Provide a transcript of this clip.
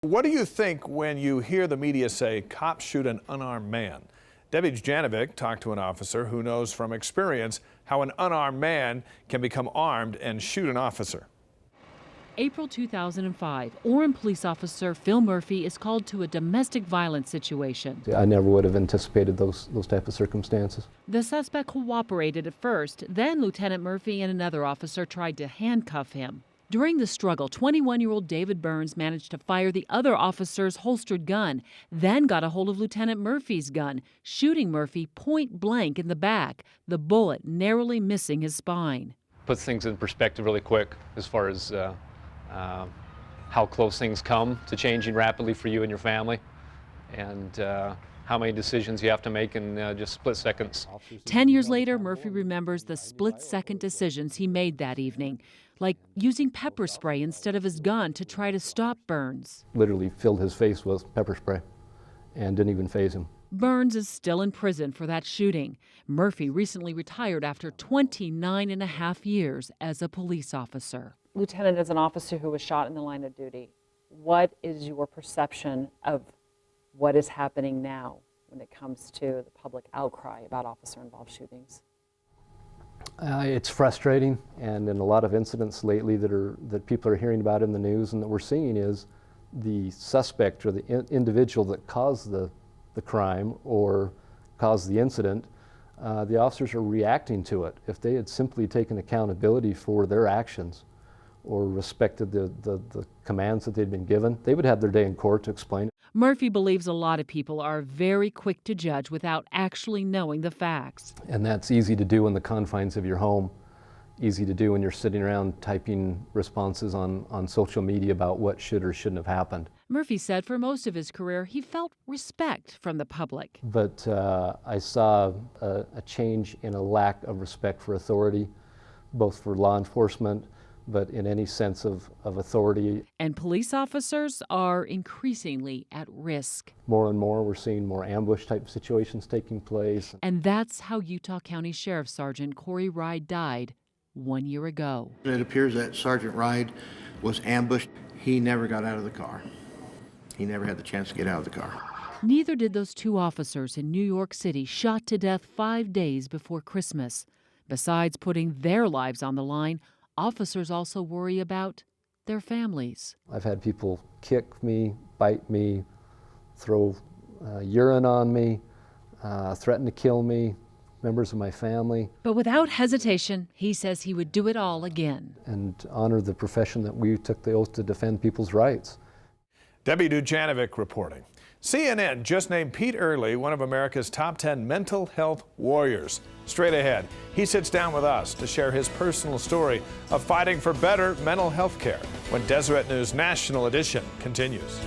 What do you think when you hear the media say cops shoot an unarmed man? Debbie Janovic talked to an officer who knows from experience how an unarmed man can become armed and shoot an officer. April 2005, Orem police officer Phil Murphy is called to a domestic violence situation. I never would have anticipated those type of circumstances. The suspect cooperated at first, then Lieutenant Murphy and another officer tried to handcuff him. During the struggle, 21-year-old David Burns managed to fire the other officer's holstered gun, then got a hold of Lieutenant Murphy's gun, shooting Murphy point blank in the back, the bullet narrowly missing his spine. Puts things in perspective really quick as far as how close things come to changing rapidly for you and your family, and how many decisions you have to make in just split seconds. 10 years later, Murphy remembers the split-second decisions he made that evening, like using pepper spray instead of his gun to try to stop Burns. Literally filled his face with pepper spray and didn't even faze him. Burns is still in prison for that shooting. Murphy recently retired after 29 and a half years as a police officer. Lieutenant, as an officer who was shot in the line of duty, what is your perception of what is happening now when it comes to the public outcry about officer-involved shootings? It's frustrating, and in a lot of incidents lately that people are hearing about in the news and that we're seeing is the suspect or the individual that caused the crime or caused the incident, the officers are reacting to it. If they had simply taken accountability for their actions or respected the commands that they'd been given, they would have their day in court to explain it. Murphy believes a lot of people are very quick to judge without actually knowing the facts. And that's easy to do in the confines of your home, easy to do when you're sitting around typing responses on social media about what should or shouldn't have happened. Murphy said for most of his career he felt respect from the public. But I saw a change in a lack of respect for authority, both for law enforcement, but in any sense of authority. And police officers are increasingly at risk. More and more, we're seeing more ambush type situations taking place. And that's how Utah County Sheriff Sergeant Corey Ride died 1 year ago. It appears that Sergeant Ride was ambushed. He never got out of the car. He never had the chance to get out of the car. Neither did those two officers in New York City shot to death 5 days before Christmas. Besides putting their lives on the line, officers also worry about their families. I've had people kick me, bite me, throw urine on me, threaten to kill me, members of my family. But without hesitation, he says he would do it all again. And honor the profession that we took the oath to defend people's rights. Debbie Janovic reporting. CNN just named Pete Early one of America's top 10 mental health warriors. Straight ahead, he sits down with us to share his personal story of fighting for better mental health care when Deseret News National Edition continues.